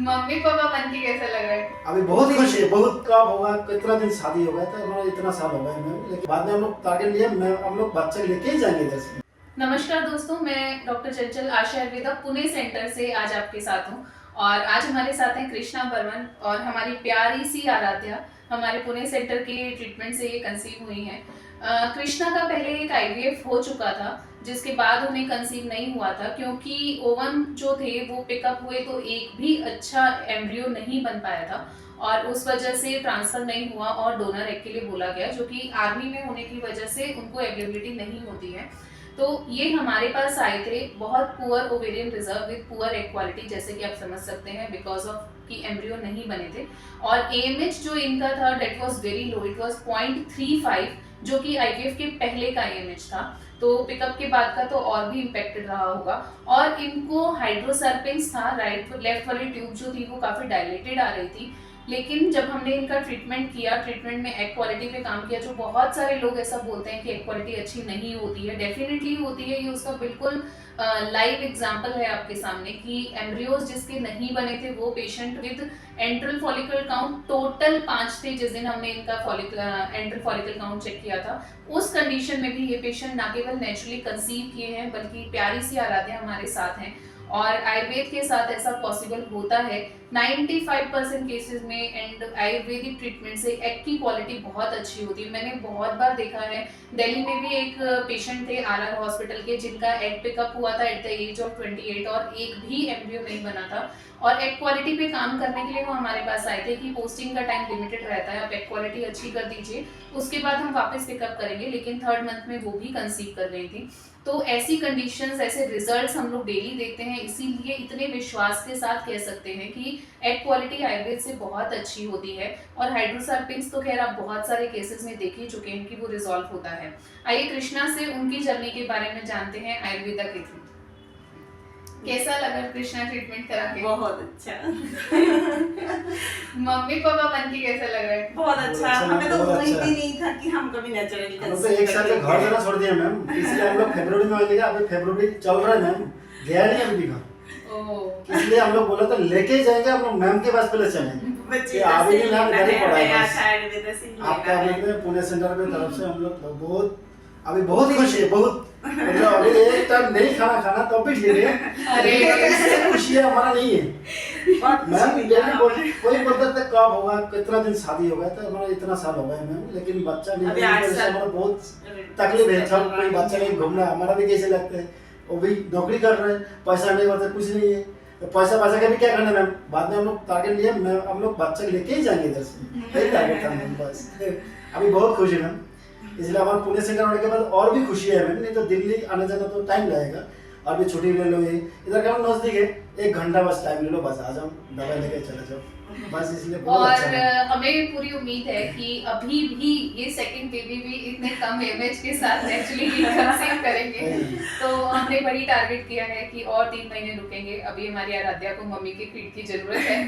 Mummy papa बन के कैसा लग रहा है? अभी बहुत खुश है, बहुत कब होगा, कितना दिन शादी हो गया था हमारा, इतना साल हो गया मैम, लेकिन बाद में हम लोग टारगेट लिए, हम लोग बच्चे लेके ही जाएंगे इधर से। नमस्कार दोस्तों, मैं डॉक्टर चंचल आशा आयुर्वेदा पुणे सेंटर से आज आपके साथ हूँ और आज हमारे साथ हैं कृष्णा बर्मन और हमारी प्यारी सी आराध्या हमारे पुणे सेंटर के ट्रीटमेंट से ये कंसीव हुई हैं। कृष्णा का पहले एक आईवीएफ हो चुका था जिसके बाद उन्हें कंसीव नहीं हुआ था क्योंकि ओवन जो थे वो पिकअप हुए तो एक भी अच्छा एम्ब्रियो नहीं बन पाया था और उस वजह से ट्रांसफर नहीं हुआ और डोनर एग के लिए बोला गया, जो कि आर्मी में होने की वजह से उनको अवेलेबिलिटी नहीं होती है। तो ये हमारे पास आए थे बहुत poor ovarian reserve with poor egg quality, जैसे कि आप समझ सकते हैं, बिकॉज ऑफ कि एम्ब्रियो नहीं बने थे और एएमएच जो इनका था that was very low, it was 0.35 जो कि आईवीएफ के पहले का एएमएच था। तो पिकअप के बाद का तो और भी इम्पेक्टेड रहा होगा और इनको हाइड्रोसर्पिंस था, राइट लेफ्ट वाली ट्यूब जो थी वो काफ़ी डायलेटेड आ रही थी। लेकिन जब हमने इनका ट्रीटमेंट किया, ट्रीटमेंट में एग क्वालिटी पे काम किया, जो बहुत सारे लोग ऐसा बोलते हैं कि एग क्वालिटी अच्छी नहीं होती है, डेफिनेटली होती है। ये उसका बिल्कुल लाइव एग्जांपल है आपके सामने कि एम्ब्रियोज जिसके नहीं बने थे वो patient with enteral follicle count total 5 थे जिस दिन हमने इनका एंट्रल फॉलिकल काउंट चेक किया था। उस कंडीशन में भी ये पेशेंट ना केवल नेचुरली कंसीव किए हैं बल्कि प्यारी सी आराध्या हमारे साथ हैं और आयुर्वेद के साथ ऐसा पॉसिबल होता है 95% केसेस में। एंड आयुर्वेदिक ट्रीटमेंट से एग की क्वालिटी बहुत अच्छी होती है। मैंने बहुत बार देखा है, दिल्ली में भी एक पेशेंट थे आरआर हॉस्पिटल के जिनका एग पिकअप हुआ था एट द एज ऑफ 28 और एक भी एम्ब्रियो नहीं बना था और एग क्वालिटी पे काम करने के लिए वो हमारे पास आए थे कि पोस्टिंग का टाइम लिमिटेड रहता है, आप एग क्वालिटी अच्छी कर दीजिए, उसके बाद हम वापस पिकअप करेंगे। लेकिन 3rd मंथ में वो भी कंसीव कर रही थी। तो ऐसी कंडीशंस, ऐसे रिजल्ट्स हम लोग डेली देखते हैं, इसीलिए इतने विश्वास के साथ कह सकते हैं कि एग क्वालिटी आयुर्वेद से बहुत अच्छी होती है और हाइड्रोसर्पिंग्स तो खैर आप बहुत सारे केसेस में देख ही चुके हैं कि वो रिजॉल्व होता है। आइए कृष्णा से उनकी जर्नी के बारे में जानते हैं आयुर्वेदा के थ्रू। कैसा लगा कृष्णा ट्रीटमेंट करा के? बहुत अच्छा। मम्मी पापा बन के कैसा लग रहा है? बहुत अच्छा। हमें तो उम्मीद ही नहीं था कि हम कभी नेचुरली हम तो एक साथ घर जाना छोड़ दिया मैम, इसलिए हम लोग फरवरी में आएंगे। अभी फरवरी चल रहा है मैम, गया नहीं अभी घर, इसलिए हम लोग बोला तो लेके ही जाएंगे। हम लोग मैम के पास पहले चलेंगे, अभी भी मैम इधर ही पड़ा है आपका पुणे सेंटर में तरफ से। हम लोग बहुत अभी बहुत खुश है, बहुत मतलब अभी एक टाइम नहीं खाना तब भी ठीक है। अरे खुशी है हमारा नहीं है मैम। कोई बोलता था कब होगा, कितना दिन शादी हो गया था हमारा, इतना साल हो गया मैम, लेकिन बच्चा नहीं हमारा बहुत तकलीफ है। सब कोई बच्चा नहीं घूमना हमारा भी कैसे लगता है, वो भी नौकरी कर रहे हैं, पैसा नहीं होता, कुछ नहीं है, तो पैसा का भी क्या करना मैम। बाद में हम लोग टारगेट लिए, हम लोग बच्चे लेके ही जाएंगे इधर से, यही टारगेट था मैम बस। अभी बहुत खुश है मैम, इसलिए हमारे पुणे सेंटर होने के बाद और भी खुशी है मैम। नहीं तो दिल्ली आने जाना तो टाइम लगेगा, अभी छुट्टी ले लो, ये इधर का नजदीक है, 1 घंटा बस टाइम ले लो, बस आ जाओ, दवाई लेके चले जाओ बस। इसलिए बहुत और अच्छा हमें पूरी उम्मीद है कि अभी भी ये सेकंड बेबी भी इतने कम एमएच के साथ नेचुरली कंसीव करेंगे। तो हमने बड़ी टारगेट किया है कि और 3 महीने रुकेंगे। अभी हमारी आराध्या को मम्मी की फीड की जरूरत है,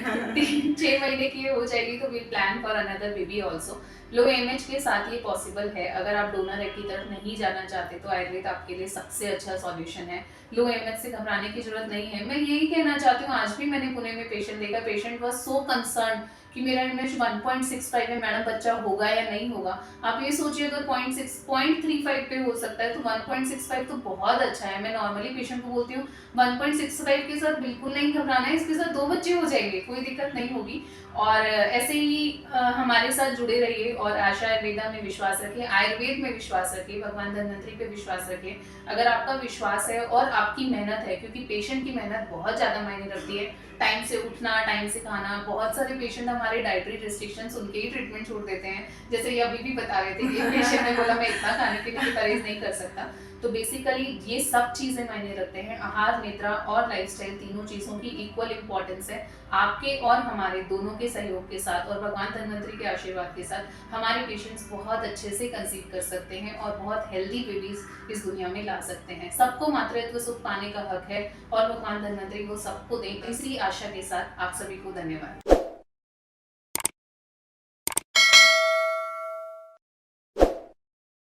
6 महीने की हो जाएगी तो will plan for another baby also. Low AMH के साथ ये पॉसिबल है। अगर आप डोनर एग की तरफ नहीं जाना चाहते तो आयुर्वेद आपके लिए सबसे अच्छा सॉल्यूशन है। लो एमएच से घबराने की जरूरत नहीं है। मैं यही कहना चाहती हूँ, आज भी मैंने पुणे में पेशेंट देखा, पेशेंट वाज सो कंसर्न कि मेरा एमएच 1.65 है मैडम, बच्चा होगा या नहीं होगा। आप ये सोचिए अगर 0.35 पे हो सकता है तो 1.65 तो बहुत अच्छा है। मैं नॉर्मली पेशेंट को बोलती हूँ 1.65 के साथ बिल्कुल नहीं घबराना है, इसके साथ 2 बच्चे हो जाएंगे, कोई दिक्कत नहीं होगी। और ऐसे ही हमारे साथ जुड़े रहिए और आशा आयुर्वेदा में विश्वास रखिए, आयुर्वेद में विश्वास रखिए, भगवान धन्वंतरी पे विश्वास रखिए। अगर आपका विश्वास है और आपकी मेहनत है, क्योंकि पेशेंट की मेहनत बहुत ज़्यादा मायने रखती है, टाइम से उठना, टाइम से खाना। बहुत सारे पेशेंट हमारे डाइटरी रिस्ट्रिक्शंस उनके ही ट्रीटमेंट छोड़ देते हैं, जैसे ये अभी भी बता रहे थे कि पेशेंट ने बोला मैं इतना खाने के लिए परहेज नहीं कर सकता। तो बेसिकली ये सब चीज़ें मायने रखते हैं। आहार, निद्रा और लाइफस्टाइल, तीनों चीज़ों की इक्वल इंपॉर्टेंस है। आपके और हमारे दोनों के सहयोग के साथ और भगवान धन्वंतरी के आशीर्वाद के साथ हमारे पेशेंट्स बहुत अच्छे से कंसीव कर सकते हैं और बहुत हेल्दी बेबीज इस दुनिया में ला सकते हैं। सबको मातृत्व सुख पाने का हक है और भगवान धन्वंतरी वो सबको दें, इसी आशा के साथ आप सभी को धन्यवाद।